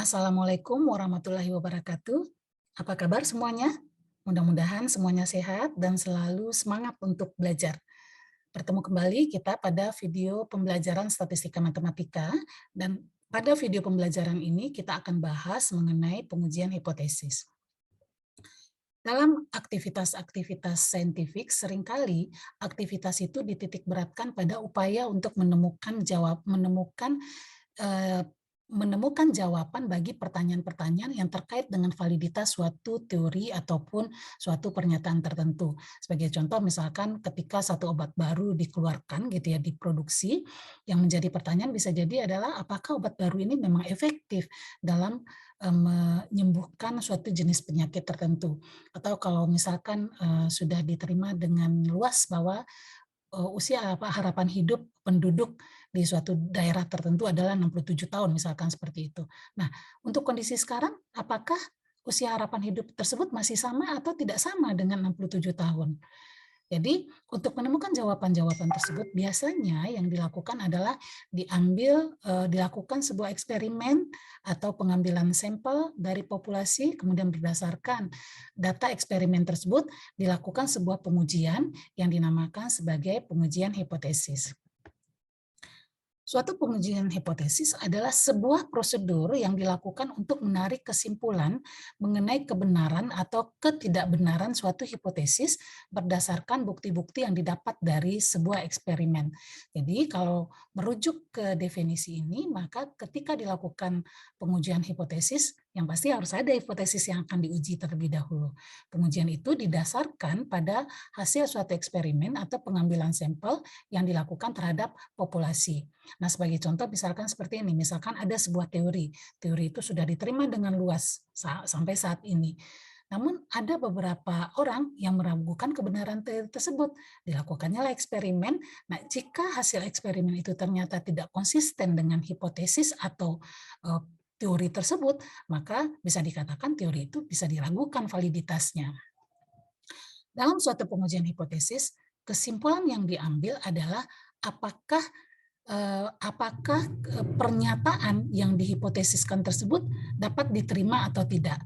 Assalamualaikum warahmatullahi wabarakatuh. Apa kabar semuanya? Mudah-mudahan semuanya sehat dan selalu semangat untuk belajar. Bertemu kembali kita pada video pembelajaran statistika matematika, dan pada video pembelajaran ini kita akan bahas mengenai pengujian hipotesis. Dalam aktivitas-aktivitas saintifik, seringkali aktivitas itu dititik beratkan pada upaya untuk eee, menemukan jawaban bagi pertanyaan-pertanyaan yang terkait dengan validitas suatu teori ataupun suatu pernyataan tertentu. Sebagai contoh, misalkan ketika satu obat baru dikeluarkan gitu ya, diproduksi, yang menjadi pertanyaan bisa jadi adalah apakah obat baru ini memang efektif dalam menyembuhkan suatu jenis penyakit tertentu. Atau kalau misalkan sudah diterima dengan luas bahwa harapan hidup penduduk di suatu daerah tertentu adalah 67 tahun misalkan seperti itu. Nah, untuk kondisi sekarang apakah usia harapan hidup tersebut masih sama atau tidak sama dengan 67 tahun? Jadi, untuk menemukan jawaban-jawaban tersebut biasanya yang dilakukan adalah dilakukan sebuah eksperimen atau pengambilan sampel dari populasi, kemudian berdasarkan data eksperimen tersebut dilakukan sebuah pengujian yang dinamakan sebagai pengujian hipotesis. Suatu pengujian hipotesis adalah sebuah prosedur yang dilakukan untuk menarik kesimpulan mengenai kebenaran atau ketidakbenaran suatu hipotesis berdasarkan bukti-bukti yang didapat dari sebuah eksperimen. Jadi kalau merujuk ke definisi ini, maka ketika dilakukan pengujian hipotesis, yang pasti harus ada hipotesis yang akan diuji terlebih dahulu. Pengujian itu didasarkan pada hasil suatu eksperimen atau pengambilan sampel yang dilakukan terhadap populasi. Nah, sebagai contoh misalkan seperti ini, misalkan ada sebuah teori, teori itu sudah diterima dengan luas sampai saat ini. Namun ada beberapa orang yang meragukan kebenaran teori tersebut. Dilakukannya lah eksperimen. Nah, jika hasil eksperimen itu ternyata tidak konsisten dengan hipotesis atau teori tersebut, maka bisa dikatakan teori itu bisa diragukan validitasnya. Dalam suatu pengujian hipotesis, kesimpulan yang diambil adalah apakah pernyataan yang dihipotesiskan tersebut dapat diterima atau tidak.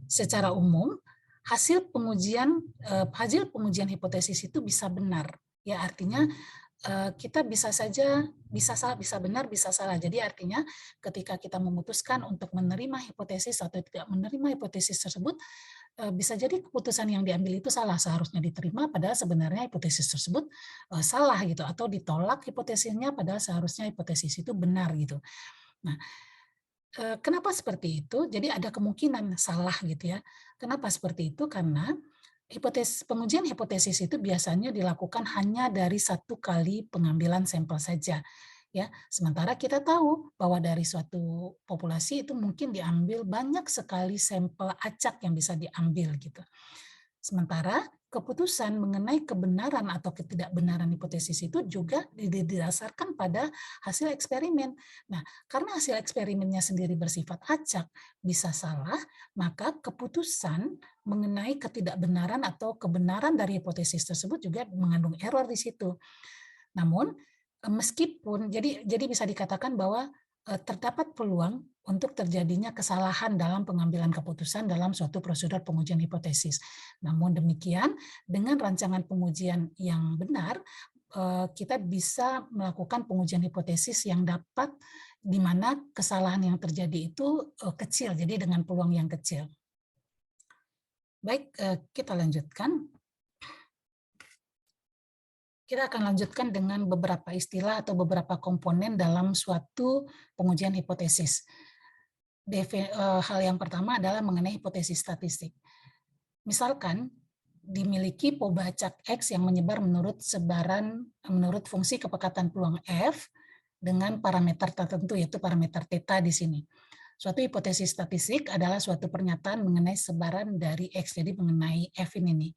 Secara umum, hasil pengujian hipotesis itu bisa benar. Ya, artinya kita bisa saja bisa benar, bisa salah. Jadi artinya ketika kita memutuskan untuk menerima hipotesis atau tidak menerima hipotesis tersebut, bisa jadi keputusan yang diambil itu salah, seharusnya diterima padahal sebenarnya hipotesis tersebut salah gitu, atau ditolak hipotesisnya padahal seharusnya hipotesis itu benar gitu. Nah, kenapa seperti itu? Jadi ada kemungkinan salah gitu ya. Kenapa seperti itu? Karena pengujian hipotesis itu biasanya dilakukan hanya dari satu kali pengambilan sampel saja. Ya, sementara kita tahu bahwa dari suatu populasi itu mungkin diambil banyak sekali sampel acak yang bisa diambil gitu. Sementara keputusan mengenai kebenaran atau ketidakbenaran hipotesis itu juga didasarkan pada hasil eksperimen. Nah, karena hasil eksperimennya sendiri bersifat acak, bisa salah, maka keputusan mengenai ketidakbenaran atau kebenaran dari hipotesis tersebut juga mengandung error di situ. Namun, meskipun jadi bisa dikatakan bahwa, terdapat peluang untuk terjadinya kesalahan dalam pengambilan keputusan dalam suatu prosedur pengujian hipotesis. Namun demikian, dengan rancangan pengujian yang benar, kita bisa melakukan pengujian hipotesis yang dapat di mana kesalahan yang terjadi itu, kecil, jadi dengan peluang yang kecil. Baik, kita lanjutkan. Kita akan lanjutkan dengan beberapa istilah atau beberapa komponen dalam suatu pengujian hipotesis. Hal yang pertama adalah mengenai hipotesis statistik. Misalkan dimiliki pobacak X yang menyebar menurut fungsi kepekatan peluang F dengan parameter tertentu, yaitu parameter theta di sini. Suatu hipotesis statistik adalah suatu pernyataan mengenai sebaran dari X, jadi mengenai F ini nih.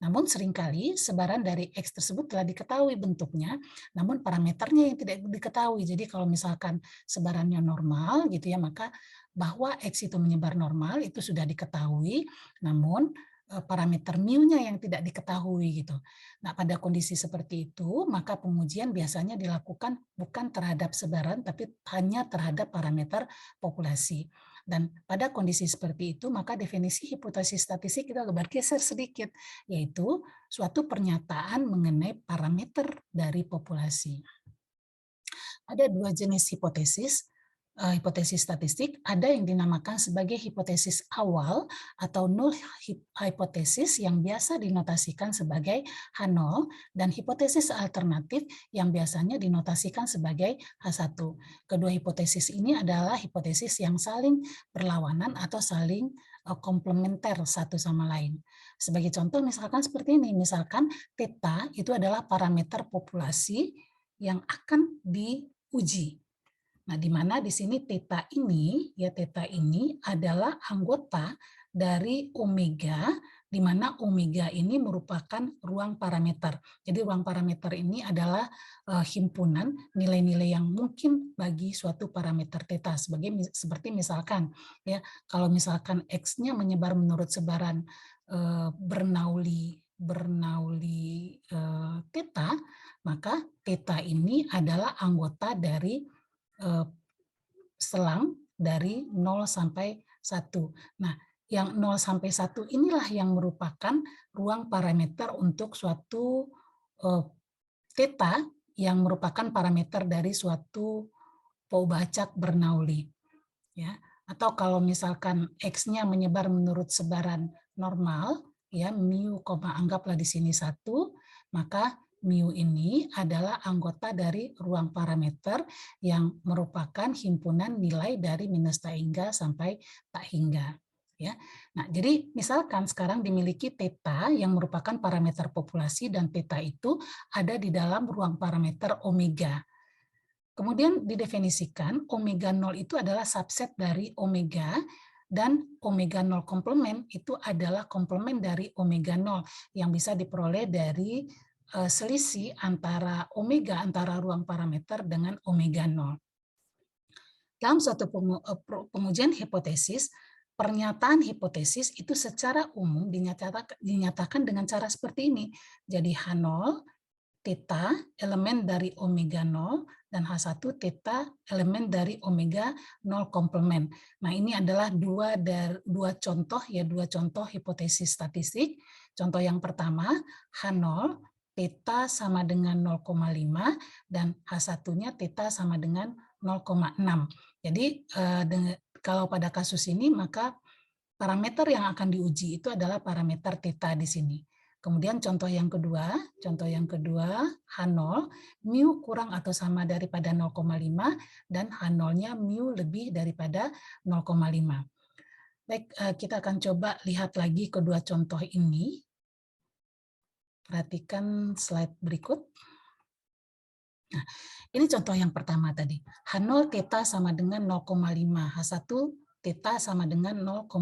Namun seringkali sebaran dari X tersebut telah diketahui bentuknya, namun parameternya yang tidak diketahui. Jadi kalau misalkan sebarannya normal gitu ya, maka bahwa X itu menyebar normal itu sudah diketahui, namun parameter mu-nya yang tidak diketahui gitu. Nah, pada kondisi seperti itu, maka pengujian biasanya dilakukan bukan terhadap sebaran, tapi hanya terhadap parameter populasi. Dan pada kondisi seperti itu, maka definisi hipotesis statistik kita bergeser sedikit, yaitu suatu pernyataan mengenai parameter dari populasi. Ada dua jenis hipotesis, hipotesis statistik. Ada yang dinamakan sebagai hipotesis awal atau null hipotesis yang biasa dinotasikan sebagai H0, dan hipotesis alternatif yang biasanya dinotasikan sebagai H1. Kedua hipotesis ini adalah hipotesis yang saling berlawanan atau saling komplementer satu sama lain. Sebagai contoh misalkan seperti ini, misalkan theta itu adalah parameter populasi yang akan diuji. Nah, di mana di sini theta ini adalah anggota dari omega, di mana omega ini merupakan ruang parameter. Jadi ruang parameter ini adalah himpunan nilai-nilai yang mungkin bagi suatu parameter theta. Seperti misalkan ya, kalau misalkan X-nya menyebar menurut sebaran Bernoulli theta, maka theta ini adalah anggota dari selang dari 0 sampai 1. Nah, yang 0 sampai 1 inilah yang merupakan ruang parameter untuk suatu theta yang merupakan parameter dari suatu Paubaczak Bernoulli. Ya. Atau kalau misalkan X-nya menyebar menurut sebaran normal, ya mu, anggaplah di sini 1, maka mu ini adalah anggota dari ruang parameter yang merupakan himpunan nilai dari minus tak hingga sampai tak hingga. Ya. Nah, jadi misalkan sekarang dimiliki theta yang merupakan parameter populasi dan theta itu ada di dalam ruang parameter omega. Kemudian didefinisikan omega 0 itu adalah subset dari omega, dan omega 0 komplement itu adalah komplement dari omega 0 yang bisa diperoleh dari selisih antara omega antara ruang parameter dengan omega 0. Dalam suatu pengujian hipotesis, pernyataan hipotesis itu secara umum dinyatakan dengan cara seperti ini. Jadi H0 theta elemen dari omega 0 dan H1 theta elemen dari omega 0 komplement. Nah, ini adalah dua contoh hipotesis statistik. Contoh yang pertama, H0 theta sama dengan 0,5 dan H1-nya theta sama dengan 0,6. Jadi kalau pada kasus ini maka parameter yang akan diuji itu adalah parameter theta di sini. Kemudian contoh yang kedua H0 mu kurang atau sama daripada 0,5 dan H0-nya mu lebih daripada 0,5. Baik, kita akan coba lihat lagi kedua contoh ini. Perhatikan slide berikut. Nah, ini contoh yang pertama tadi. H0 theta sama dengan 0,5, H1 theta sama dengan 0,6.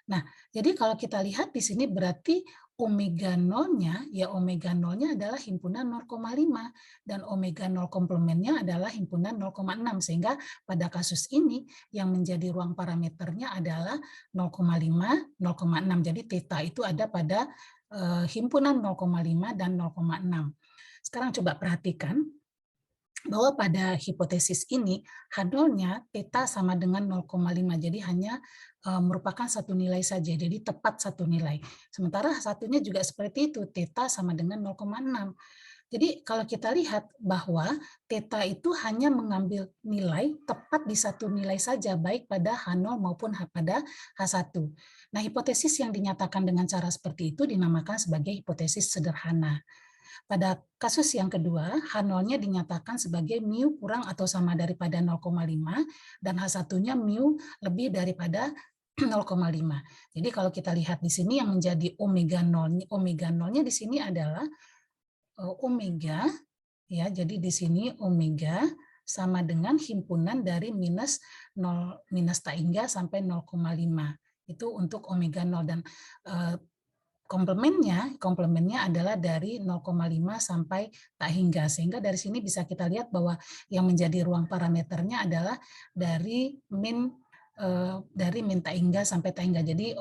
Nah, jadi kalau kita lihat di sini berarti omega 0-nya, ya omega 0-nya adalah himpunan 0,5 dan omega 0 komplementnya adalah himpunan 0,6, sehingga pada kasus ini yang menjadi ruang parameternya adalah 0,5, 0,6. Jadi theta itu ada pada himpunan 0,5 dan 0,6. Sekarang coba perhatikan bahwa pada hipotesis ini H0-nya theta sama dengan 0,5, jadi hanya merupakan satu nilai saja, jadi tepat satu nilai. Sementara satunya juga seperti itu, theta sama dengan 0,6. Jadi kalau kita lihat bahwa theta itu hanya mengambil nilai tepat di satu nilai saja, baik pada H0 maupun pada H1. Nah, hipotesis yang dinyatakan dengan cara seperti itu dinamakan sebagai hipotesis sederhana. Pada kasus yang kedua, H0-nya dinyatakan sebagai mu kurang atau sama daripada 0,5 dan H1-nya mu lebih daripada 0,5. Jadi kalau kita lihat di sini yang menjadi omega 0-nya di sini adalah omega, ya. Jadi di sini omega sama dengan himpunan dari minus tak hingga sampai 0,5. Itu untuk omega 0, dan komplementnya adalah dari 0,5 sampai tak hingga, sehingga dari sini bisa kita lihat bahwa yang menjadi ruang parameternya adalah dari min tak hingga sampai tak hingga. Jadi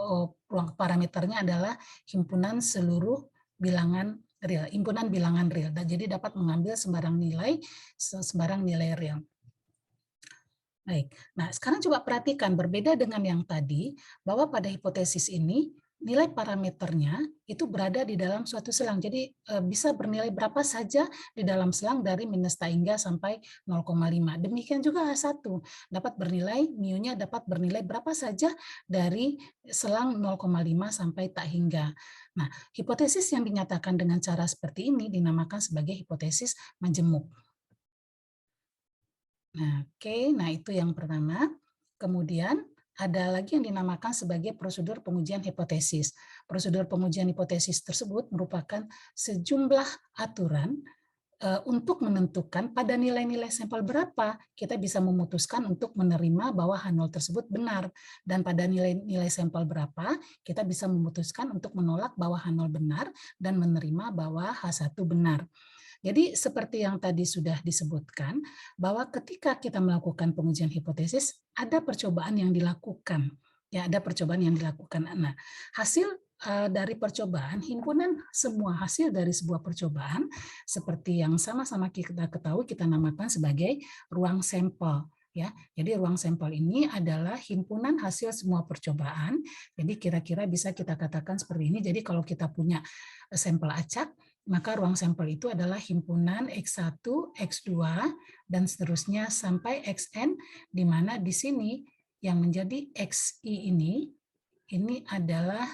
ruang parameternya adalah himpunan seluruh bilangan real, himpunan bilangan real. Dan jadi dapat mengambil sembarang nilai real. Baik. Nah, sekarang coba perhatikan berbeda dengan yang tadi, bahwa pada hipotesis ini nilai parameternya itu berada di dalam suatu selang. Jadi bisa bernilai berapa saja di dalam selang dari minus tak hingga sampai 0,5. Demikian juga H1 dapat bernilai mu-nya dapat bernilai berapa saja dari selang 0,5 sampai tak hingga. Nah, hipotesis yang dinyatakan dengan cara seperti ini dinamakan sebagai hipotesis majemuk. Nah, oke, nah itu yang pertama. Kemudian ada lagi yang dinamakan sebagai prosedur pengujian hipotesis. Prosedur pengujian hipotesis tersebut merupakan sejumlah aturan untuk menentukan pada nilai-nilai sampel berapa kita bisa memutuskan untuk menerima bahwa H0 tersebut benar, dan pada nilai-nilai sampel berapa kita bisa memutuskan untuk menolak bahwa H0 benar dan menerima bahwa H1 benar. Jadi seperti yang tadi sudah disebutkan, bahwa ketika kita melakukan pengujian hipotesis, ada percobaan yang dilakukan. Ya, ada percobaan yang dilakukan. Nah, hasil dari percobaan, himpunan semua hasil dari sebuah percobaan, seperti yang sama-sama kita ketahui, kita namakan sebagai ruang sampel. Ya, jadi ruang sampel ini adalah himpunan hasil semua percobaan. Jadi kira-kira bisa kita katakan seperti ini. Jadi kalau kita punya sampel acak, maka ruang sampel itu adalah himpunan X1, X2, dan seterusnya sampai Xn, di mana di sini yang menjadi Xi ini adalah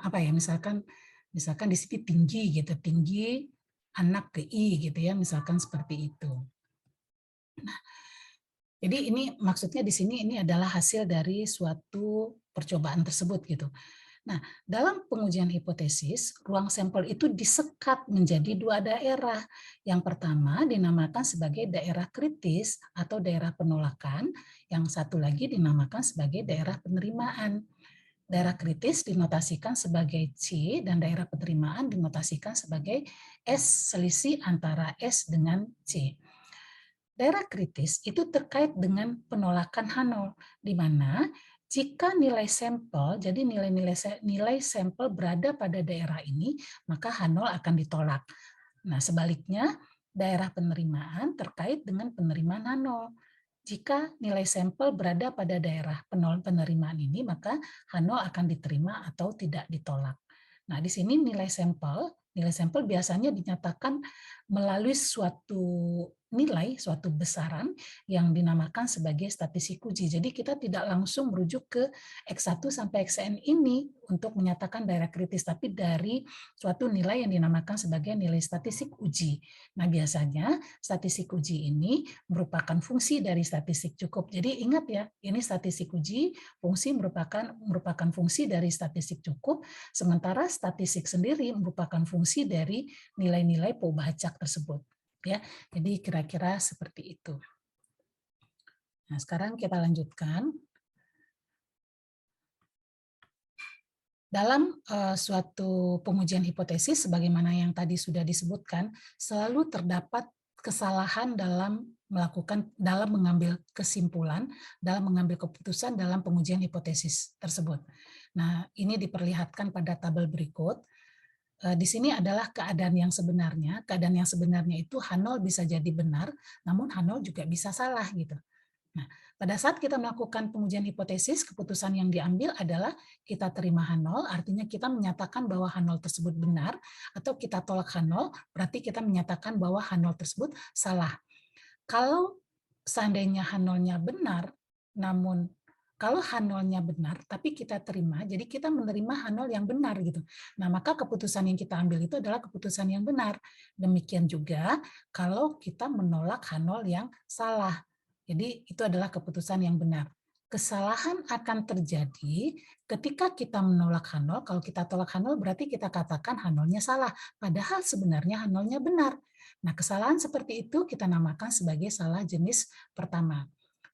apa ya, misalkan di sini tinggi gitu, tinggi anak ke I gitu ya, misalkan seperti itu. Nah, jadi ini maksudnya di sini ini adalah hasil dari suatu percobaan tersebut gitu. Nah, dalam pengujian hipotesis, ruang sampel itu disekat menjadi dua daerah. Yang pertama dinamakan sebagai daerah kritis atau daerah penolakan, yang satu lagi dinamakan sebagai daerah penerimaan. Daerah kritis dinotasikan sebagai C dan daerah penerimaan dinotasikan sebagai S selisih antara S dengan C. Daerah kritis itu terkait dengan penolakan H0, di mana jika nilai sampel, jadi nilai sampel berada pada daerah ini, maka H0 akan ditolak. Nah, sebaliknya, daerah penerimaan terkait dengan penerimaan H0. Jika nilai sampel berada pada daerah penerimaan ini, maka H0 akan diterima atau tidak ditolak. Nah, di sini nilai sampel biasanya dinyatakan melalui suatu besaran yang dinamakan sebagai statistik uji. Jadi kita tidak langsung merujuk ke X1 sampai Xn ini untuk menyatakan daerah kritis, tapi dari suatu nilai yang dinamakan sebagai nilai statistik uji. Nah, biasanya statistik uji ini merupakan fungsi dari statistik cukup. Jadi ingat ya, ini statistik uji, fungsi merupakan fungsi dari statistik cukup, sementara statistik sendiri merupakan fungsi dari nilai-nilai Pobacak tersebut. Ya, jadi kira-kira seperti itu. Nah, sekarang kita lanjutkan. Dalam suatu pengujian hipotesis, sebagaimana yang tadi sudah disebutkan, selalu terdapat kesalahan dalam mengambil kesimpulan, dalam mengambil keputusan dalam pengujian hipotesis tersebut. Nah, ini diperlihatkan pada tabel berikut. Di sini adalah keadaan yang sebenarnya. Keadaan yang sebenarnya itu H0 bisa jadi benar, namun H0 juga bisa salah gitu. Nah, pada saat kita melakukan pengujian hipotesis, keputusan yang diambil adalah kita terima H0, artinya kita menyatakan bahwa H0 tersebut benar, atau kita tolak H0, berarti kita menyatakan bahwa H0 tersebut salah. Kalau seandainya H0-nya benar, namun kalau H0-nya benar, tapi kita terima, jadi kita menerima H0 yang benar gitu. Nah, maka keputusan yang kita ambil itu adalah keputusan yang benar. Demikian juga kalau kita menolak H0 yang salah. Jadi itu adalah keputusan yang benar. Kesalahan akan terjadi ketika kita menolak H0. Kalau kita tolak H0 berarti kita katakan H0-nya salah. Padahal sebenarnya H0-nya benar. Nah, kesalahan seperti itu kita namakan sebagai salah jenis pertama.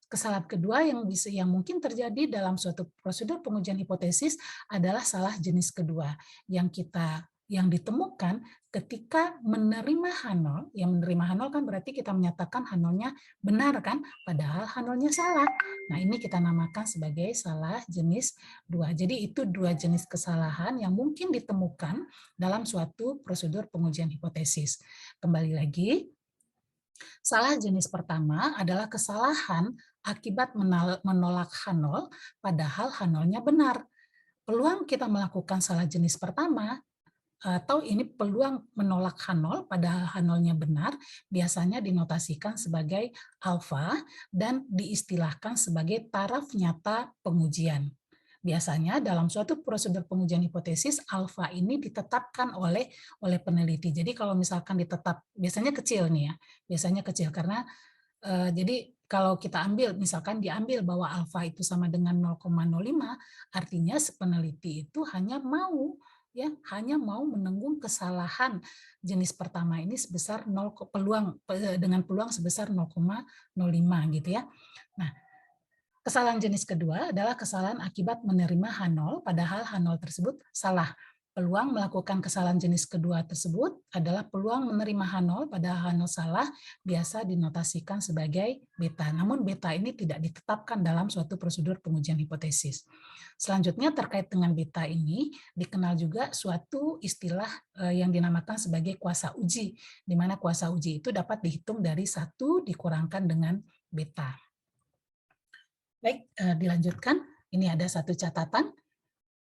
Kesalahan kedua yang mungkin terjadi dalam suatu prosedur pengujian hipotesis adalah salah jenis kedua yang ditemukan ketika menerima H0. Yang menerima H0 kan berarti kita menyatakan H0-nya benar kan, padahal H0-nya salah. Nah, ini kita namakan sebagai salah jenis 2. Jadi itu dua jenis kesalahan yang mungkin ditemukan dalam suatu prosedur pengujian hipotesis. Kembali lagi, Salah jenis pertama adalah kesalahan akibat menolak H0 padahal H0-nya benar. Peluang kita melakukan salah jenis pertama atau ini peluang menolak H0 padahal H0-nya benar biasanya dinotasikan sebagai alfa dan diistilahkan sebagai taraf nyata pengujian. Biasanya dalam suatu prosedur pengujian hipotesis alfa ini ditetapkan oleh peneliti. Jadi kalau misalkan biasanya kecil nih ya, biasanya kecil karena jadi kalau kita ambil, misalkan diambil bahwa alfa itu sama dengan 0,05, artinya peneliti itu hanya mau menanggung kesalahan jenis pertama ini sebesar dengan peluang sebesar 0,05 gitu ya. Nah, kesalahan jenis kedua adalah kesalahan akibat menerima H0, padahal H0 tersebut salah. Peluang melakukan kesalahan jenis kedua tersebut adalah peluang menerima H0, padahal H0 salah, biasa dinotasikan sebagai beta. Namun beta ini tidak ditetapkan dalam suatu prosedur pengujian hipotesis. Selanjutnya terkait dengan beta ini, dikenal juga suatu istilah yang dinamakan sebagai kuasa uji, di mana kuasa uji itu dapat dihitung dari 1 dikurangkan dengan beta. Baik, dilanjutkan. Ini ada satu catatan.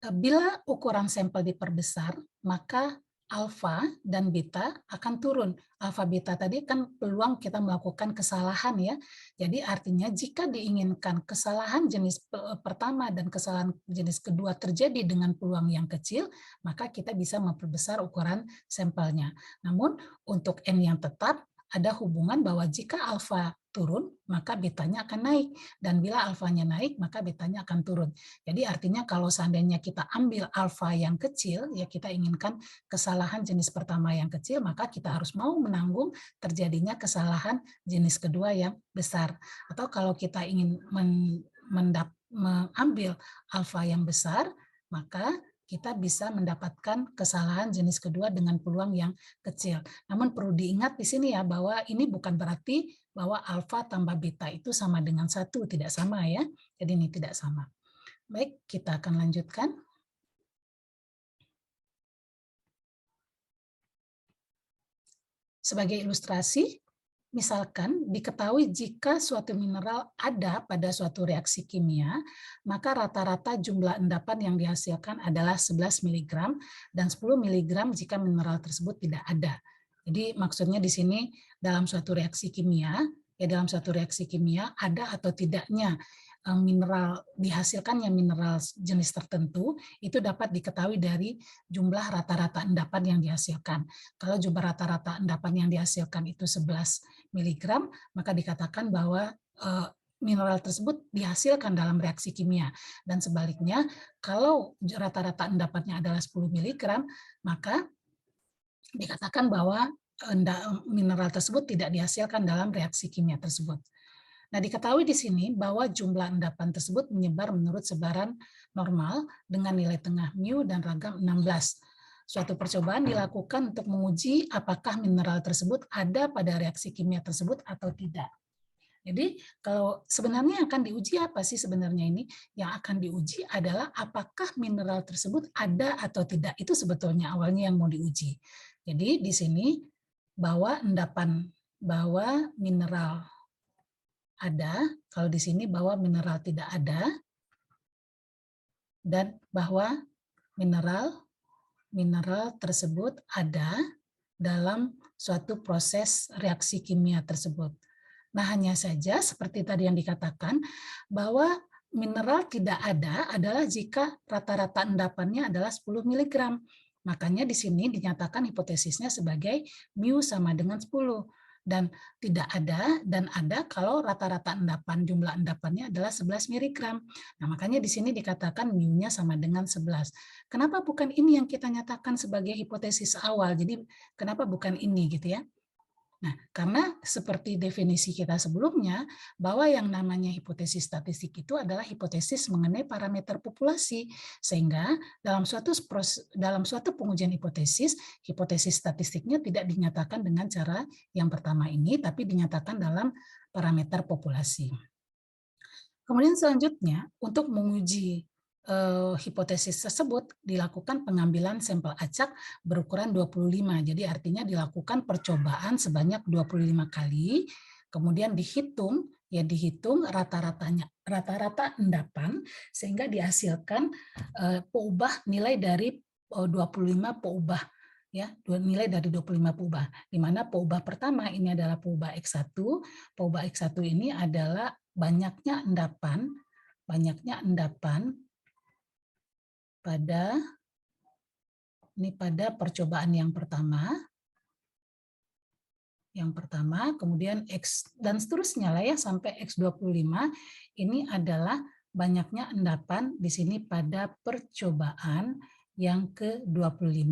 Bila ukuran sampel diperbesar, maka alfa dan beta akan turun. Alfa beta tadi kan peluang kita melakukan kesalahan ya. Jadi artinya jika diinginkan kesalahan jenis pertama dan kesalahan jenis kedua terjadi dengan peluang yang kecil, maka kita bisa memperbesar ukuran sampelnya. Namun untuk N yang tetap, ada hubungan bahwa jika alfa turun, maka betanya akan naik. Dan bila alfanya naik, maka betanya akan turun. Jadi artinya kalau seandainya kita ambil alfa yang kecil, ya kita inginkan kesalahan jenis pertama yang kecil, maka kita harus mau menanggung terjadinya kesalahan jenis kedua yang besar. Atau kalau kita ingin mengambil alfa yang besar, maka kita bisa mendapatkan kesalahan jenis kedua dengan peluang yang kecil. Namun perlu diingat di sini ya bahwa ini bukan berarti bahwa alfa tambah beta itu sama dengan 1, tidak sama ya. Jadi ini tidak sama. Baik, kita akan lanjutkan. Sebagai ilustrasi, misalkan diketahui jika suatu mineral ada pada suatu reaksi kimia, maka rata-rata jumlah endapan yang dihasilkan adalah 11 mg dan 10 mg jika mineral tersebut tidak ada. Jadi maksudnya di sini dalam suatu reaksi kimia, ada atau tidaknya mineral dihasilkannya mineral jenis tertentu itu dapat diketahui dari jumlah rata-rata endapan yang dihasilkan. Kalau jumlah rata-rata endapan yang dihasilkan itu 11 mg, maka dikatakan bahwa mineral tersebut dihasilkan dalam reaksi kimia. Dan sebaliknya, kalau rata-rata endapannya adalah 10 mg, maka dikatakan bahwa mineral tersebut tidak dihasilkan dalam reaksi kimia tersebut. Nah, diketahui di sini bahwa jumlah endapan tersebut menyebar menurut sebaran normal dengan nilai tengah mu dan ragam 16. Suatu percobaan dilakukan untuk menguji apakah mineral tersebut ada pada reaksi kimia tersebut atau tidak. Jadi kalau sebenarnya akan diuji apa sih sebenarnya ini? Yang akan diuji adalah apakah mineral tersebut ada atau tidak. Itu sebetulnya awalnya yang mau diuji. Jadi di sini bahwa mineral ada, kalau di sini bahwa mineral tidak ada, dan bahwa mineral tersebut ada dalam suatu proses reaksi kimia tersebut. Nah, hanya saja seperti tadi yang dikatakan, bahwa mineral tidak ada adalah jika rata-rata endapannya adalah 10 mg. Makanya di sini dinyatakan hipotesisnya sebagai mu sama dengan 10. Dan tidak ada dan ada kalau rata-rata endapan jumlah endapannya adalah 11 mg. Nah, makanya di sini dikatakan mu-nya sama dengan 11. Kenapa bukan ini yang kita nyatakan sebagai hipotesis awal? Jadi kenapa bukan ini gitu ya? Nah, karena seperti definisi kita sebelumnya, bahwa yang namanya hipotesis statistik itu adalah hipotesis mengenai parameter populasi. Sehingga dalam suatu pengujian hipotesis statistiknya tidak dinyatakan dengan cara yang pertama ini, tapi dinyatakan dalam parameter populasi. Kemudian selanjutnya, untuk menguji hipotesis tersebut dilakukan pengambilan sampel acak berukuran 25. Jadi artinya dilakukan percobaan sebanyak 25 kali, kemudian dihitung rata-ratanya, rata-rata endapan, sehingga dihasilkan peubah nilai dari 25 peubah, ya, nilai dari 25 peubah, di mana peubah pertama ini adalah peubah X1. Peubah X1 ini adalah banyaknya endapan pada percobaan yang pertama, kemudian X dan seterusnya lah ya sampai X25, ini adalah banyaknya endapan di sini pada percobaan yang ke-25.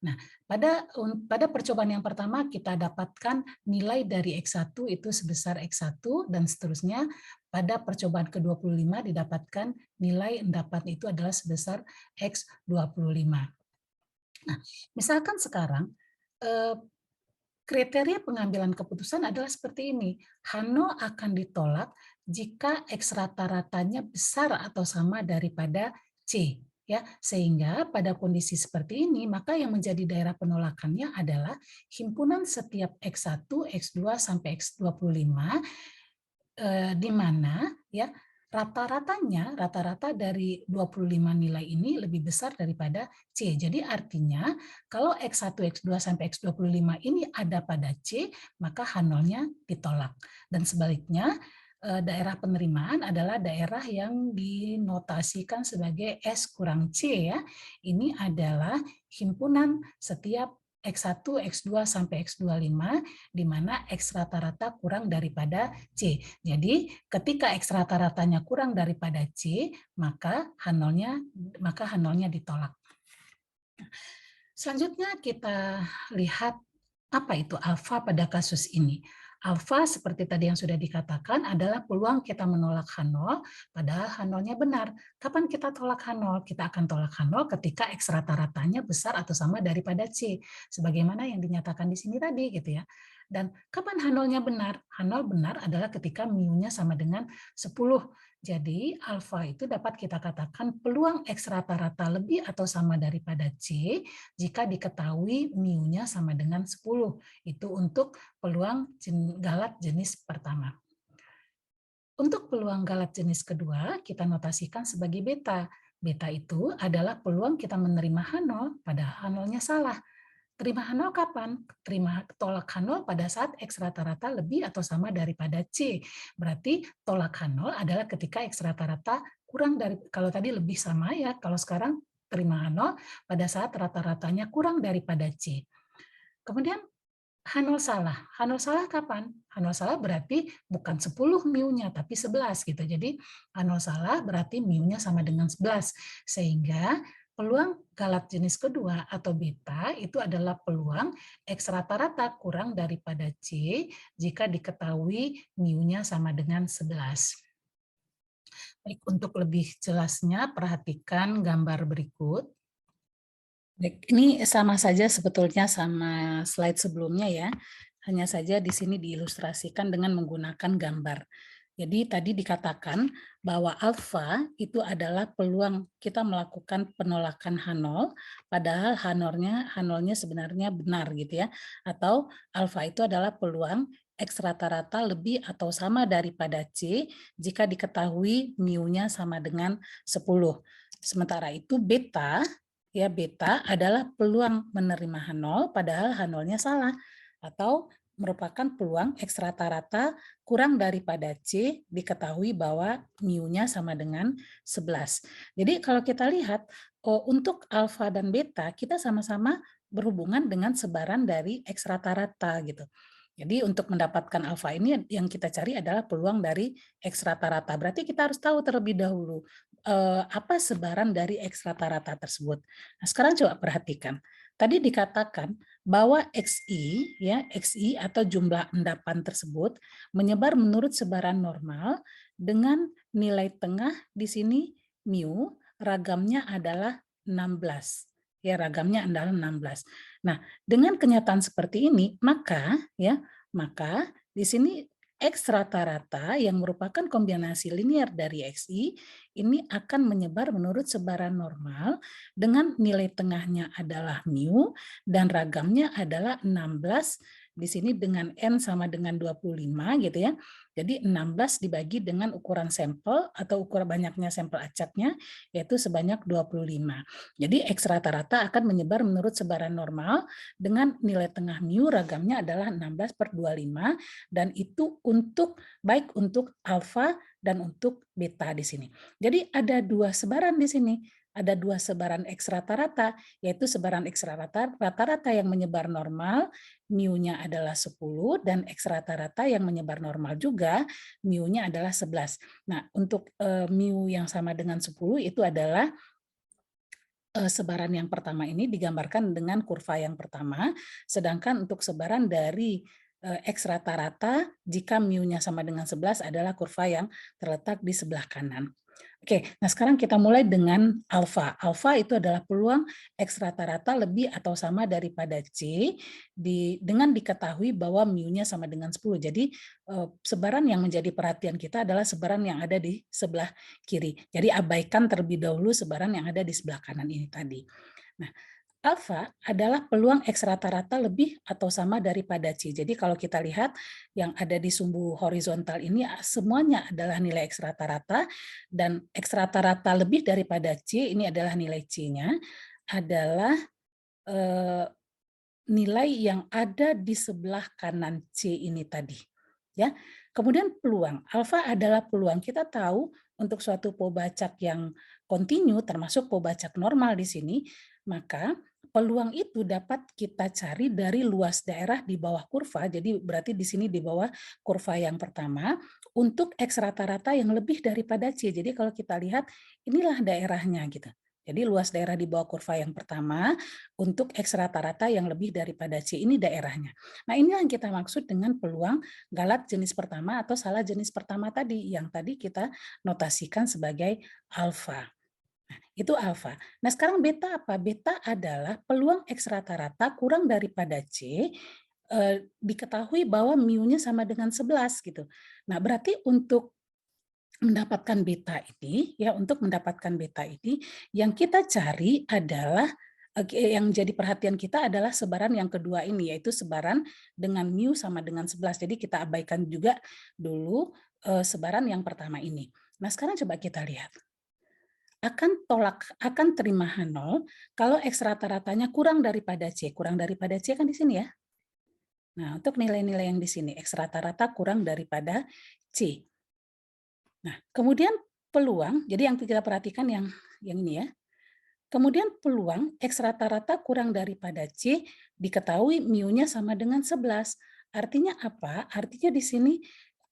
Nah, pada percobaan yang pertama kita dapatkan nilai dari X1 itu sebesar X1 dan seterusnya. Pada percobaan ke-25 didapatkan nilai endapan itu adalah sebesar X25. Nah, misalkan sekarang kriteria pengambilan keputusan adalah seperti ini. H0 akan ditolak jika X rata-ratanya besar atau sama daripada C. Ya, sehingga pada kondisi seperti ini, maka yang menjadi daerah penolakannya adalah himpunan setiap X1, X2, sampai X25, di mana ya rata-rata dari 25 nilai ini lebih besar daripada C. Jadi artinya kalau X1, X2 sampai X25 ini ada pada C, maka H0-nya ditolak. Dan sebaliknya, daerah penerimaan adalah daerah yang dinotasikan sebagai S kurang C, ya. Ini adalah himpunan setiap X1, X2 sampai X25 di mana X rata-rata kurang daripada C. Jadi ketika X rata-ratanya kurang daripada C, maka H0-nya ditolak. Selanjutnya kita lihat apa itu alfa pada kasus ini. Alfa seperti tadi yang sudah dikatakan adalah peluang kita menolak H0 padahal H0-nya benar. Kapan kita tolak H0? Kita akan tolak H0 ketika X rata-ratanya besar atau sama daripada C. Sebagaimana yang dinyatakan di sini tadi gitu ya. Dan kapan H0-nya benar? H0 benar adalah ketika mu-nya sama dengan 10. Jadi alfa itu dapat kita katakan peluang X rata-rata lebih atau sama daripada C jika diketahui mu-nya sama dengan 10. Itu untuk peluang galat jenis pertama. Untuk peluang galat jenis kedua, kita notasikan sebagai beta. Beta itu adalah peluang kita menerima H0, padahal H0-nya salah. Terima H0 kapan? Tolak H0 pada saat X rata-rata lebih atau sama daripada C. Berarti tolak H0 adalah ketika X rata-rata kurang dari, kalau tadi lebih sama ya, kalau sekarang terima H0 pada saat rata-ratanya kurang daripada C. Kemudian H0 salah. H0 salah kapan? H0 salah berarti bukan 10 mu-nya tapi 11 gitu. Jadi H0 salah berarti mu-nya sama dengan 11. Sehingga peluang galat jenis kedua atau beta itu adalah peluang X rata-rata kurang daripada C jika diketahui mu-nya sama dengan 11. Baik, untuk lebih jelasnya perhatikan gambar berikut. Baik, ini sama saja sebetulnya sama slide sebelumnya ya. Hanya saja di sini diilustrasikan dengan menggunakan gambar. Jadi tadi dikatakan bahwa alfa itu adalah peluang kita melakukan penolakan H0, padahal H0-nya sebenarnya benar gitu ya. Atau alfa itu adalah peluang X rata-rata lebih atau sama daripada C jika diketahui mu-nya sama dengan 10. Sementara itu beta adalah peluang menerima H0 padahal H0-nya salah atau merupakan peluang X rata-rata kurang daripada C diketahui bahwa mu-nya sama dengan 11. Jadi kalau kita lihat untuk alfa dan beta kita sama-sama berhubungan dengan sebaran dari X rata-rata gitu. Jadi untuk mendapatkan alfa ini yang kita cari adalah peluang dari X rata-rata. Berarti kita harus tahu terlebih dahulu apa sebaran dari X rata-rata tersebut. Nah, sekarang coba perhatikan. Tadi dikatakan bahwa XI atau jumlah endapan tersebut menyebar menurut sebaran normal dengan nilai tengah di sini mu, ragamnya adalah 16. Ya, ragamnya adalah 16. Nah, dengan kenyataan seperti ini, maka di sini X rata-rata yang merupakan kombinasi linear dari XI ini akan menyebar menurut sebaran normal dengan nilai tengahnya adalah mu dan ragamnya adalah 16 di sini dengan N sama dengan 25 gitu ya. Jadi 16 dibagi dengan ukuran sampel atau ukuran banyaknya sampel acaknya yaitu sebanyak 25. Jadi X rata-rata akan menyebar menurut sebaran normal dengan nilai tengah mu ragamnya adalah 16/25 dan itu baik untuk alfa dan untuk beta di sini. Jadi ada dua sebaran di sini. Ada dua sebaran X rata-rata, yaitu sebaran X rata-rata yang menyebar normal, mu-nya adalah 10, dan X rata-rata yang menyebar normal juga, mu-nya adalah 11. Nah, untuk mu yang sama dengan 10 itu adalah sebaran yang pertama ini digambarkan dengan kurva yang pertama, sedangkan untuk sebaran dari X rata-rata jika mu-nya sama dengan 11 adalah kurva yang terletak di sebelah kanan. Oke, nah sekarang kita mulai dengan alfa. Alfa itu adalah peluang X rata-rata lebih atau sama daripada C dengan diketahui bahwa mu-nya sama dengan 10. Jadi sebaran yang menjadi perhatian kita adalah sebaran yang ada di sebelah kiri. Jadi abaikan terlebih dahulu sebaran yang ada di sebelah kanan ini tadi. Nah, alfa adalah peluang X rata-rata lebih atau sama daripada C. Jadi kalau kita lihat yang ada di sumbu horizontal ini semuanya adalah nilai X rata-rata dan X rata-rata lebih daripada C ini adalah nilai C-nya adalah nilai yang ada di sebelah kanan C ini tadi. Ya. Kemudian peluang. Alfa adalah peluang. Kita tahu untuk suatu Pobacak yang kontinu termasuk Pobacak normal di sini, maka peluang itu dapat kita cari dari luas daerah di bawah kurva. Jadi berarti di sini di bawah kurva yang pertama untuk X rata-rata yang lebih daripada C. Jadi kalau kita lihat inilah daerahnya gitu. Jadi luas daerah di bawah kurva yang pertama untuk X rata-rata yang lebih daripada C ini daerahnya. Nah, ini yang kita maksud dengan peluang galat jenis pertama atau salah jenis pertama tadi yang tadi kita notasikan sebagai alfa. Itu alfa. Nah, sekarang beta apa? Beta adalah peluang X rata-rata kurang daripada C diketahui bahwa mu-nya sama dengan 11 gitu. Nah, berarti untuk mendapatkan beta ini ya untuk mendapatkan beta ini yang kita cari adalah yang jadi perhatian kita adalah sebaran yang kedua ini yaitu sebaran dengan mu sama dengan 11. Jadi kita abaikan juga dulu sebaran yang pertama ini. Nah, sekarang coba kita lihat. Akan terima H0 kalau X rata-ratanya kurang daripada C. Kurang daripada C kan di sini ya. Nah, untuk nilai-nilai yang di sini X rata-rata kurang daripada C. Nah, kemudian peluang, jadi yang kita perhatikan yang ini ya. Kemudian peluang X rata-rata kurang daripada C diketahui mu-nya sama dengan 11. Artinya apa? Artinya di sini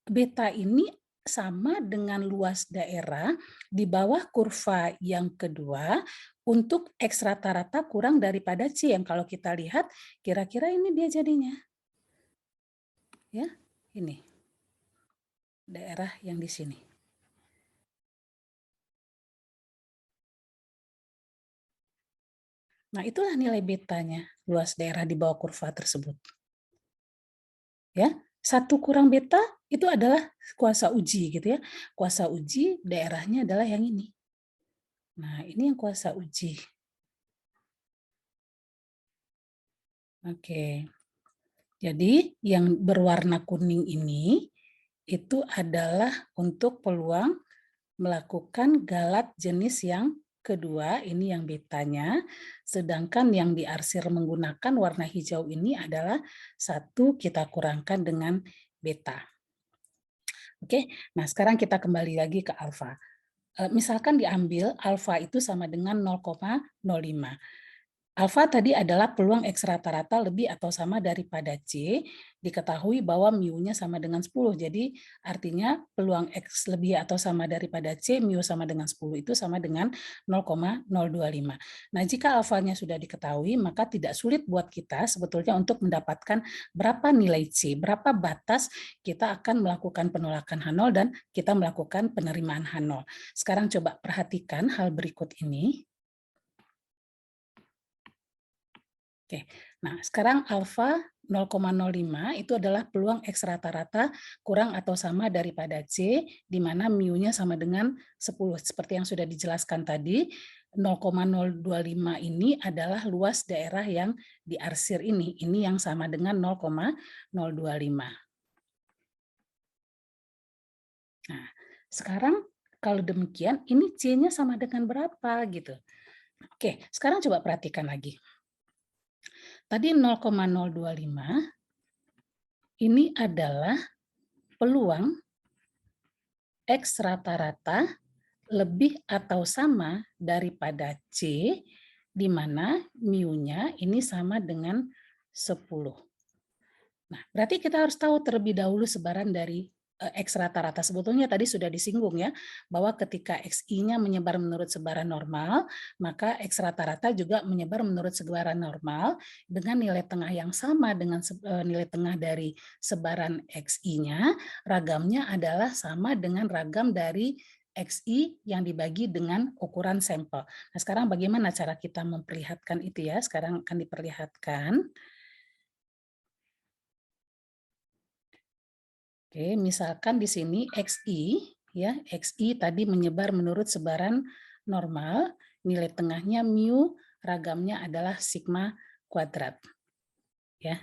beta ini sama dengan luas daerah di bawah kurva yang kedua untuk X rata-rata kurang daripada C yang kalau kita lihat kira-kira ini dia jadinya. Ya, ini. Daerah yang di sini. Nah, itulah nilai betanya, luas daerah di bawah kurva tersebut. Ya, 1 kurang beta itu adalah kuasa uji gitu ya. Kuasa uji daerahnya adalah yang ini. Nah, ini yang kuasa uji. Oke. Jadi, yang berwarna kuning ini itu adalah untuk peluang melakukan galat jenis yang kedua, ini yang betanya, sedangkan yang diarsir menggunakan warna hijau ini adalah 1 kita kurangkan dengan beta. Oke, nah sekarang kita kembali lagi ke alfa. Misalkan diambil alfa itu sama dengan 0,05. Alfa tadi adalah peluang X rata-rata lebih atau sama daripada C, diketahui bahwa mu-nya sama dengan 10. Jadi artinya peluang X lebih atau sama daripada C, mu sama dengan 10 itu sama dengan 0,025. Nah, jika alfanya sudah diketahui, maka tidak sulit buat kita sebetulnya untuk mendapatkan berapa nilai C, berapa batas kita akan melakukan penolakan H0 dan kita melakukan penerimaan H0. Sekarang coba perhatikan hal berikut ini. Oke, nah sekarang alfa 0,05 itu adalah peluang X rata-rata kurang atau sama daripada C, di mana mu-nya sama dengan 10. Seperti yang sudah dijelaskan tadi, 0,025 ini adalah luas daerah yang diarsir ini yang sama dengan 0,025. Nah, sekarang kalau demikian, ini C-nya sama dengan berapa gitu. Oke, sekarang coba perhatikan lagi. Tadi 0,025 ini adalah peluang X rata-rata lebih atau sama daripada C, di mana mu-nya ini sama dengan 10. Nah, berarti kita harus tahu terlebih dahulu sebaran dari X rata-rata. Sebetulnya tadi sudah disinggung ya, bahwa ketika XI-nya menyebar menurut sebaran normal, maka X rata-rata juga menyebar menurut sebaran normal dengan nilai tengah yang sama dengan nilai tengah dari sebaran XI-nya, ragamnya adalah sama dengan ragam dari XI yang dibagi dengan ukuran sampel. Nah, sekarang bagaimana cara kita memperlihatkan itu ya? Sekarang akan diperlihatkan. Oke, misalkan di sini XI, ya, XI tadi menyebar menurut sebaran normal, nilai tengahnya mu, ragamnya adalah sigma kuadrat. Ya.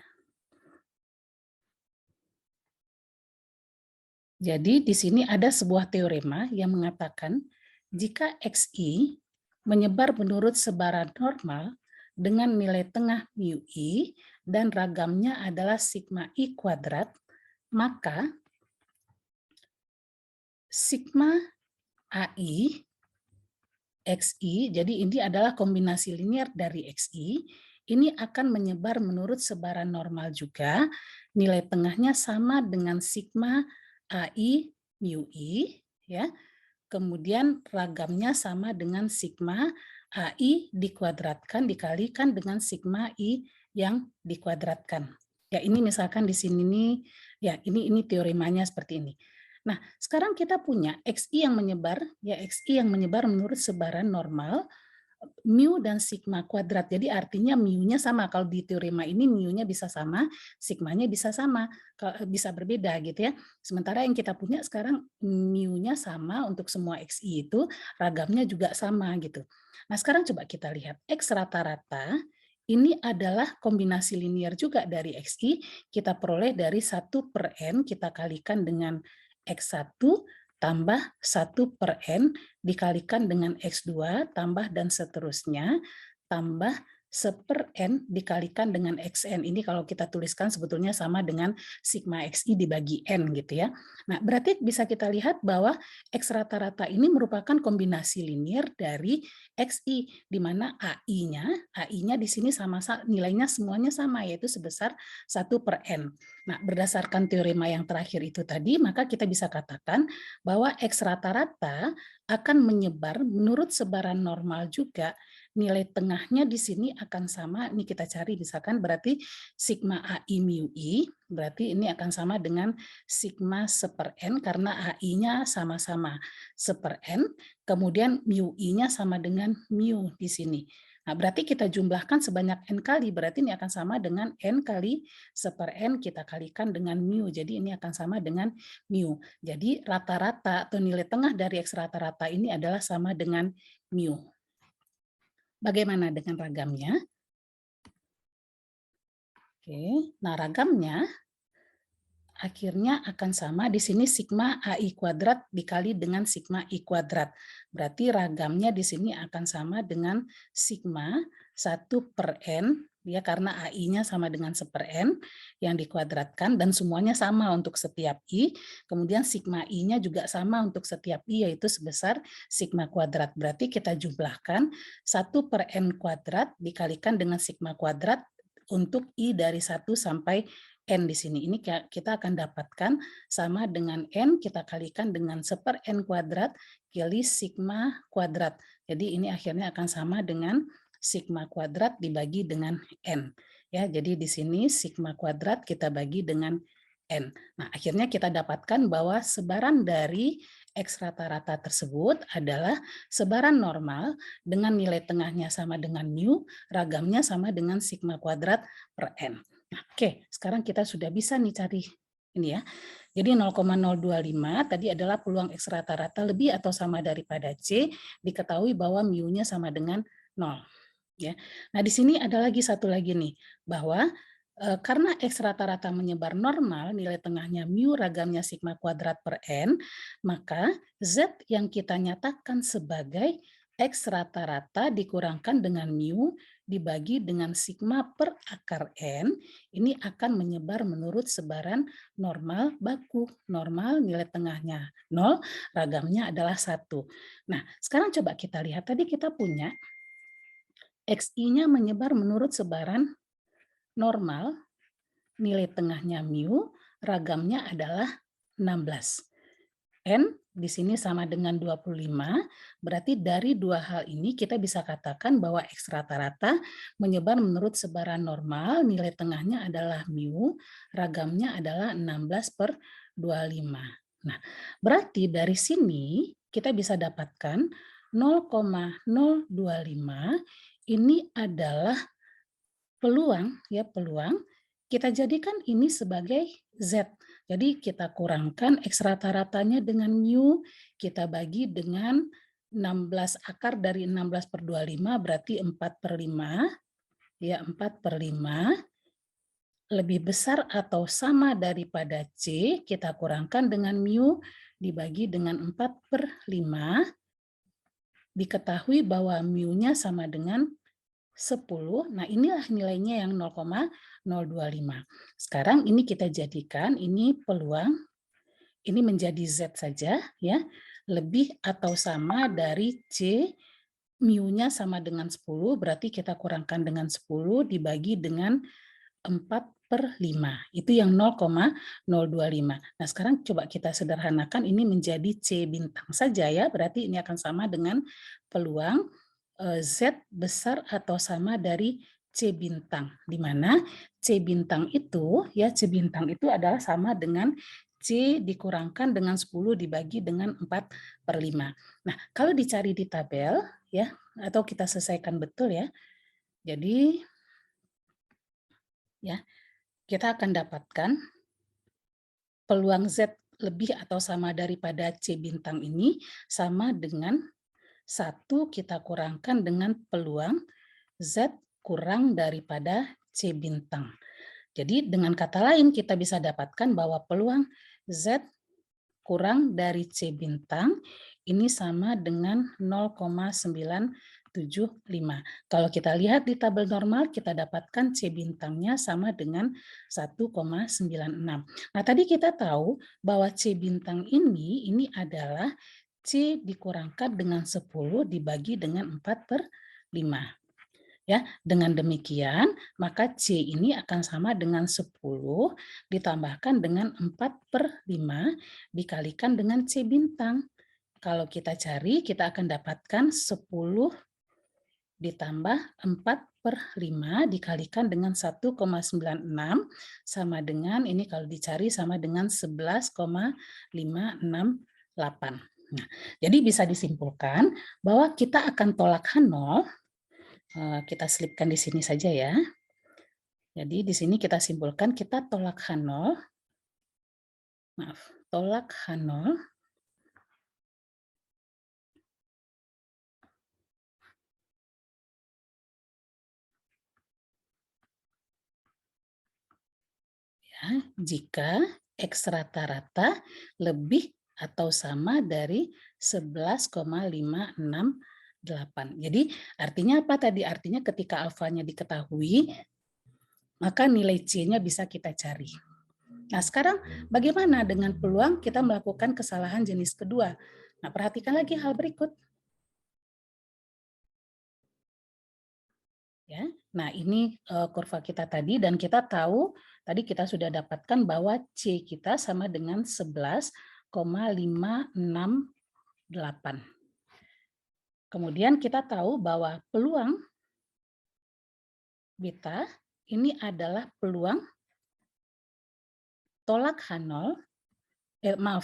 Jadi di sini ada sebuah teorema yang mengatakan jika XI menyebar menurut sebaran normal dengan nilai tengah mu i dan ragamnya adalah sigma i kuadrat, maka sigma AI XI, jadi ini adalah kombinasi linear dari XI, ini akan menyebar menurut sebaran normal juga, nilai tengahnya sama dengan sigma AI mu I, ya. Kemudian ragamnya sama dengan sigma AI dikuadratkan dikalikan dengan sigma I yang dikuadratkan. Ya, ini misalkan di sini nih, ya ini teoremanya seperti ini. Nah, sekarang kita punya XI yang menyebar, ya XI yang menyebar menurut sebaran normal, mu dan sigma kuadrat. Jadi artinya mu-nya sama. Kalau di teorema ini mu-nya bisa sama, sigmanya bisa sama, bisa berbeda gitu ya. Sementara yang kita punya sekarang mu-nya sama untuk semua XI itu, ragamnya juga sama gitu. Nah, sekarang coba kita lihat X rata-rata ini adalah kombinasi linear juga dari XI, kita peroleh dari 1/n kita kalikan dengan X1 tambah 1/n dikalikan dengan X2 tambah dan seterusnya tambah 1/n dikalikan dengan XN. Ini kalau kita tuliskan sebetulnya sama dengan sigma XI dibagi N gitu ya. Nah, berarti bisa kita lihat bahwa X rata-rata ini merupakan kombinasi linear dari XI, di mana AI-nya di sini sama nilainya semuanya sama, yaitu sebesar 1/n. Nah, berdasarkan teorema yang terakhir itu tadi, maka kita bisa katakan bahwa X rata-rata akan menyebar menurut sebaran normal juga, nilai tengahnya di sini akan sama, ini kita cari misalkan berarti sigma AI mu I, berarti ini akan sama dengan sigma 1/n karena AI-nya sama-sama 1/n, kemudian mu I-nya sama dengan mu di sini. Nah, berarti kita jumlahkan sebanyak n kali, berarti ini akan sama dengan n kali 1/n kita kalikan dengan mu, jadi ini akan sama dengan mu. Jadi rata-rata atau nilai tengah dari X rata-rata ini adalah sama dengan mu. Bagaimana dengan ragamnya? Oke, nah ragamnya akhirnya akan sama di sini sigma AI kuadrat dikali dengan sigma I kuadrat. Berarti ragamnya di sini akan sama dengan sigma 1/n, ya karena AI-nya sama dengan 1/n yang dikuadratkan dan semuanya sama untuk setiap I. Kemudian sigma I-nya juga sama untuk setiap I, yaitu sebesar sigma kuadrat. Berarti kita jumlahkan 1/n kuadrat dikalikan dengan sigma kuadrat untuk I dari 1 sampai N di sini. Ini kita akan dapatkan sama dengan N, kita kalikan dengan 1/n kuadrat kali sigma kuadrat. Jadi ini akhirnya akan sama dengan sigma kuadrat dibagi dengan N. Ya, jadi di sini sigma kuadrat kita bagi dengan N. Nah, akhirnya kita dapatkan bahwa sebaran dari X rata-rata tersebut adalah sebaran normal dengan nilai tengahnya sama dengan mu, ragamnya sama dengan sigma kuadrat per N. Nah, oke, sekarang kita sudah bisa nih cari ini ya. Jadi 0,025 tadi adalah peluang X rata-rata lebih atau sama daripada C, diketahui bahwa mu-nya sama dengan 0. Ya. Nah, di sini ada lagi satu lagi nih, bahwa karena X rata-rata menyebar normal, nilai tengahnya mu ragamnya sigma kuadrat per N, maka Z yang kita nyatakan sebagai X rata-rata dikurangkan dengan mu dibagi dengan sigma per akar N, ini akan menyebar menurut sebaran normal baku. Normal nilai tengahnya 0, ragamnya adalah 1. Nah, sekarang coba kita lihat, tadi kita punya XI-nya menyebar menurut sebaran normal, nilai tengahnya mu, ragamnya adalah 16. N di sini sama dengan 25, berarti dari dua hal ini kita bisa katakan bahwa X rata-rata menyebar menurut sebaran normal, nilai tengahnya adalah mu, ragamnya adalah 16 per 25. Nah, berarti dari sini kita bisa dapatkan 0,025 ini adalah peluang, ya peluang, kita jadikan ini sebagai Z. Jadi kita kurangkan X rata-ratanya dengan mu, kita bagi dengan 16 akar dari 16 per 25 berarti 4 per 5, ya 4 per 5, lebih besar atau sama daripada C, kita kurangkan dengan mu, dibagi dengan 4 per 5, diketahui bahwa mu-nya sama dengan 10, nah inilah nilainya yang 0,025. Sekarang ini kita jadikan ini peluang, ini menjadi Z saja ya, lebih atau sama dari C, mu-nya sama dengan 10, berarti kita kurangkan dengan 10 dibagi dengan 4 per 5, itu yang 0,025. Nah sekarang coba kita sederhanakan ini menjadi C bintang saja ya, berarti ini akan sama dengan peluang Z besar atau sama dari C bintang, di mana C bintang itu ya C bintang itu adalah sama dengan C dikurangkan dengan 10 dibagi dengan 4 per 5. Nah, kalau dicari di tabel ya atau kita selesaikan betul ya. Jadi ya, kita akan dapatkan peluang Z lebih atau sama daripada C bintang ini sama dengan 1 kita kurangkan dengan peluang Z kurang daripada C bintang. Jadi dengan kata lain kita bisa dapatkan bahwa peluang Z kurang dari C bintang ini sama dengan 0,975. Kalau kita lihat di tabel normal kita dapatkan C bintangnya sama dengan 1,96. Nah tadi kita tahu bahwa C bintang ini adalah C dikurangkan dengan 10 dibagi dengan 4 per 5. Ya, dengan demikian, maka C ini akan sama dengan 10 ditambahkan dengan 4 per 5 dikalikan dengan C bintang. Kalau kita cari, kita akan dapatkan 10 ditambah 4 per 5 dikalikan dengan 1,96 sama dengan, ini kalau dicari sama dengan 11,568. Nah, jadi bisa disimpulkan bahwa kita akan tolak H0. Kita selipkan di sini saja ya. Jadi di sini kita simpulkan kita tolak H0, maaf, tolak H0 ya, jika X rata-rata lebih atau sama dari 11,568. Jadi artinya apa tadi? Artinya ketika alfanya diketahui, maka nilai C-nya bisa kita cari. Nah, sekarang bagaimana dengan peluang kita melakukan kesalahan jenis kedua? Nah, perhatikan lagi hal berikut. Ya, nah ini kurva kita tadi dan kita tahu tadi kita sudah dapatkan bahwa C kita sama dengan 11,568. Kemudian kita tahu bahwa peluang beta ini adalah peluang tolak H0,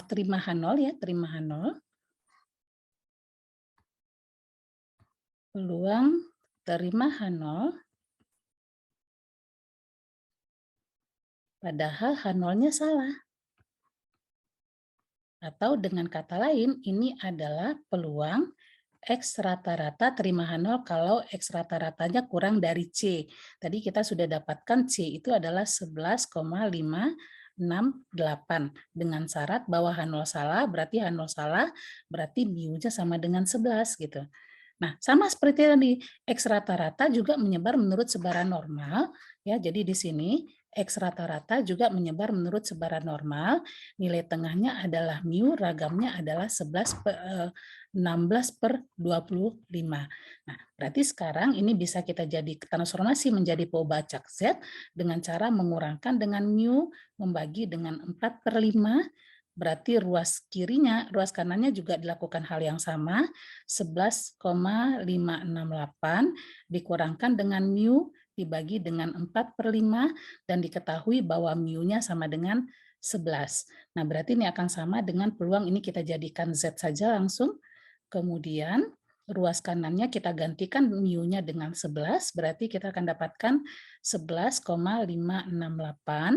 terima H0 ya, terima H0, peluang terima H0 padahal H0-nya salah. Atau dengan kata lain, ini adalah peluang X rata-rata terima H0 kalau X rata-ratanya kurang dari C. Tadi kita sudah dapatkan C itu adalah 11,568. Dengan syarat bahwa H0 salah, berarti H0 salah, berarti mu-nya sama dengan 11 gitu. Nah, sama seperti tadi, X rata-rata juga menyebar menurut sebaran normal, ya. Jadi di sini X rata-rata juga menyebar menurut sebaran normal. Nilai tengahnya adalah mu, ragamnya adalah 16/25. Nah, berarti sekarang ini bisa kita jadi transformasi menjadi Fibonacci Z dengan cara mengurangkan dengan mu membagi dengan 4/5. Berarti ruas kanannya juga dilakukan hal yang sama, 11,568 dikurangkan dengan mu dibagi dengan 4/5 dan diketahui bahwa mu-nya sama dengan 11. Nah, berarti ini akan sama dengan peluang ini kita jadikan Z saja langsung. Kemudian ruas kanannya kita gantikan mu-nya dengan 11, berarti kita akan dapatkan 11,568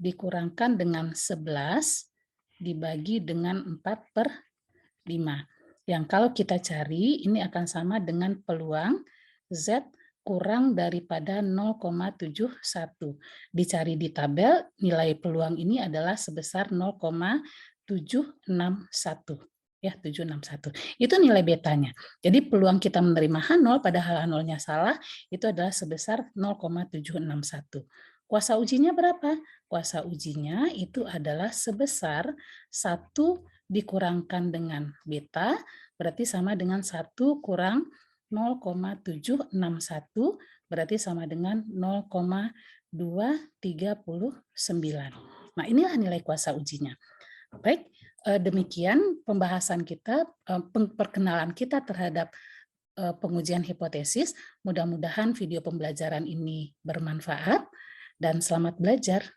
dikurangkan dengan 11 dibagi dengan 4/5. Yang kalau kita cari, ini akan sama dengan peluang Z kurang daripada 0,71. Dicari di tabel, nilai peluang ini adalah sebesar 0,761. Ya, 761. Itu nilai betanya. Jadi peluang kita menerima H0 padahal H0-nya salah, itu adalah sebesar 0,761. Kuasa ujinya berapa? Kuasa ujinya itu adalah sebesar 1 dikurangkan dengan beta, berarti sama dengan 1 kurang 0,761, berarti sama dengan 0,239. Nah, inilah nilai kuasa ujinya. Baik, demikian pembahasan kita, perkenalan kita terhadap pengujian hipotesis. Mudah-mudahan video pembelajaran ini bermanfaat dan selamat belajar.